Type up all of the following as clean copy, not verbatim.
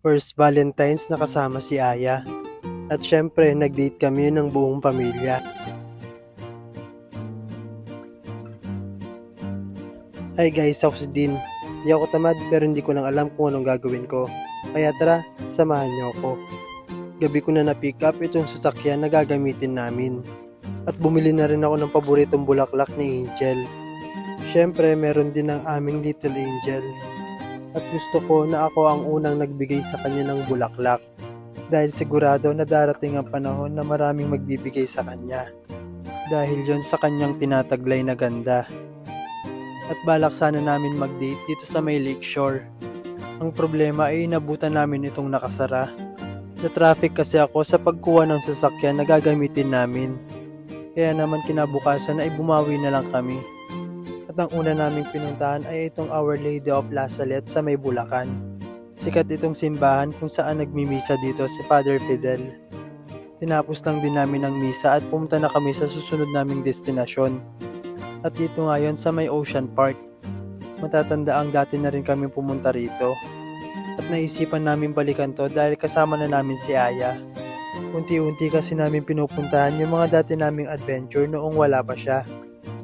First Valentine's na kasama si Aya. At syempre, nag-date kami ng buong pamilya. Hi guys, ako si Dean. Di ako tamad pero hindi ko lang alam kung anong gagawin ko. Kaya tara, samahan niyo ako. Gabi ko na na-pick up itong sasakyan na gagamitin namin. At bumili na rin ako ng paboritong bulaklak ni Angel. Syempre, meron din ang aming little Angel. At gusto ko na ako ang unang nagbigay sa kanya ng bulaklak. Dahil sigurado na darating ang panahon na maraming magbibigay sa kanya. Dahil yon sa kanyang tinataglay na ganda. At balak sana namin mag-date dito sa may lakeshore. Ang problema ay inabutan namin itong nakasara. Sa traffic kasi ako sa pagkuha ng sasakyan na gagamitin namin. Kaya naman kinabukasan ay bumawi na lang kami. At ang una naming pinuntahan ay itong Our Lady of La Salette sa may Bulacan. Sikat itong simbahan kung saan nagmimisa dito si Father Fidel. Tinapos lang din namin ang misa at pumunta na kami sa susunod naming destinasyon. At dito ngayon sa may Ocean Park. Matatanda ang dati na rin kami pumunta rito. At naisipan namin balikan to dahil kasama na namin si Aya. Unti-unti kasi namin pinupuntahan yung mga dati naming adventure noong wala pa siya.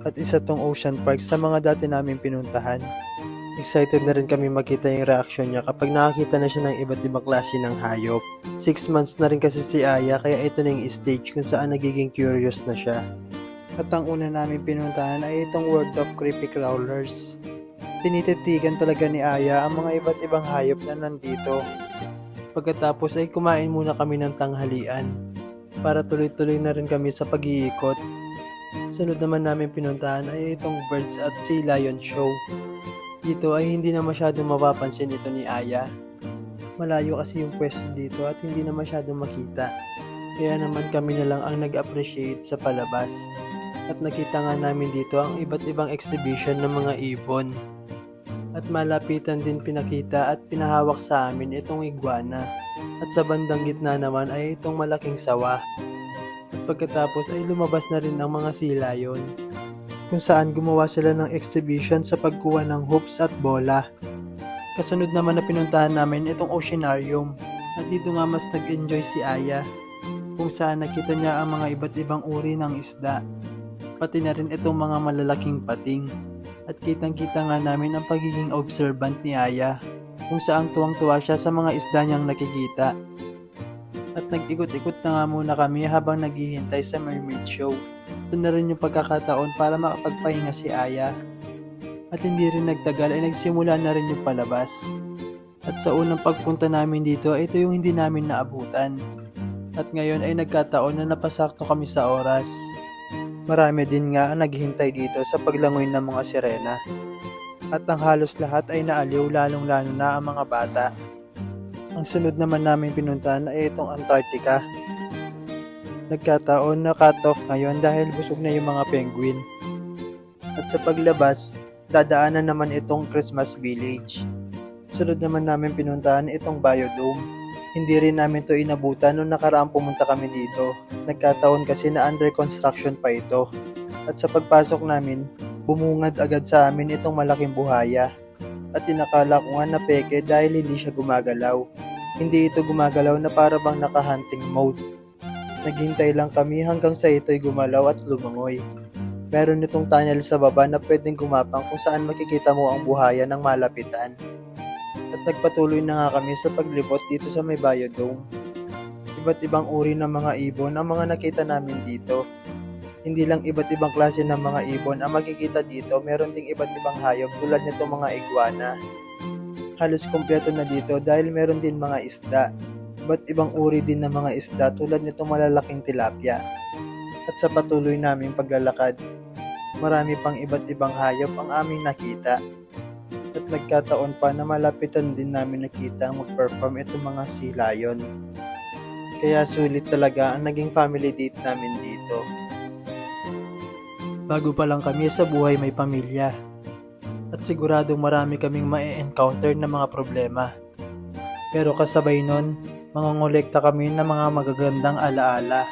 At isa tong Ocean Park sa mga dati naming pinuntahan. Excited na rin kami makita yung reaksyon niya kapag nakakita na siya ng iba't ibang klase ng hayop. 6 months na rin kasi si Aya kaya ito na yung stage kung saan nagiging curious na siya. At ang una namin pinuntahan ay itong World of Creepy Crawlers. Tinititigan talaga ni Aya ang mga iba't ibang hayop na nandito. Pagkatapos ay kumain muna kami ng tanghalian para tuloy-tuloy na rin kami sa pag-iikot. Sunod naman namin pinuntahan ay itong Birds at Sea Lion Show. Dito ay hindi na masyadong mapapansin ito ni Aya. Malayo kasi yung pwesto dito at hindi na masyadong makita. Kaya naman kami na lang ang nag-appreciate sa palabas. At nakita nga namin dito ang iba't ibang exhibition ng mga ibon. At malapitan din pinakita at pinahawak sa amin itong iguana. At sa bandang gitna naman ay itong malaking sawa. At pagkatapos ay lumabas na rin ang mga sea lion. Kung saan gumawa sila ng exhibition sa pagkuha ng hoops at bola. Kasunod naman na pinuntahan namin itong oceanarium. At dito nga mas nag-enjoy si Aya. Kung saan nakita niya ang mga iba't ibang uri ng isda. Pati na rin itong mga malalaking pating. At kitang-kita nga namin ang pagiging observant ni Aya, kung saan tuwang-tuwa siya sa mga isda niyang nakikita. At nag-ikot-ikot na nga muna kami habang naghihintay sa mermaid show. Ito na rin yung pagkakataon para makapagpahinga si Aya. At hindi rin nagtagal ay nagsimula na rin yung palabas. At sa unang pagpunta namin dito, ito yung hindi namin naabutan. At ngayon ay nagkataon na napasakto kami sa oras. Marami din nga ang naghihintay dito sa paglangoy ng mga sirena. At ang halos lahat ay naaliw lalong-lalo na ang mga bata. Ang sunod naman namin pinuntahan ay itong Antarctica. Nagkataon na cut-off ngayon dahil busog na yung mga penguin. At sa paglabas, dadaanan naman itong Christmas Village. Sunod naman namin pinuntahan itong Biodome. Hindi rin namin to inabutan nung nakaraang pumunta kami dito. Nagkataon kasi na under construction pa ito. At sa pagpasok namin, bumungad agad sa amin itong malaking buhaya. At inakala ko nga na peke dahil hindi siya gumagalaw. Hindi ito gumagalaw na para bang naka-hunting mode. Naghintay lang kami hanggang sa ito'y gumalaw at lumangoy. Meron itong tunnel sa baba na pwedeng gumapang kung saan makikita mo ang buhaya ng malapitan. At nagpatuloy na nga kami sa paglibot dito sa may Biodome. Iba't ibang uri ng mga ibon ang mga nakita namin dito. Hindi lang iba't ibang klase ng mga ibon ang makikita dito, meron ding iba't ibang hayop tulad nito mga iguana. Halos kompleto na dito dahil meron din mga isda. Iba't ibang uri din ng mga isda tulad nitong malalaking tilapia. At sa patuloy naming paglalakad, marami pang iba't ibang hayop ang aming nakita. At nagkataon pa na malapitan din namin nakita ang mag-perform itong mga sea lion. Kaya sulit talaga ang naging family date namin dito. Bago pa lang kami sa buhay may pamilya. At siguradong marami kaming ma-encounter na mga problema. Pero kasabay nun, mangongolekta kami ng mga magagandang alaala.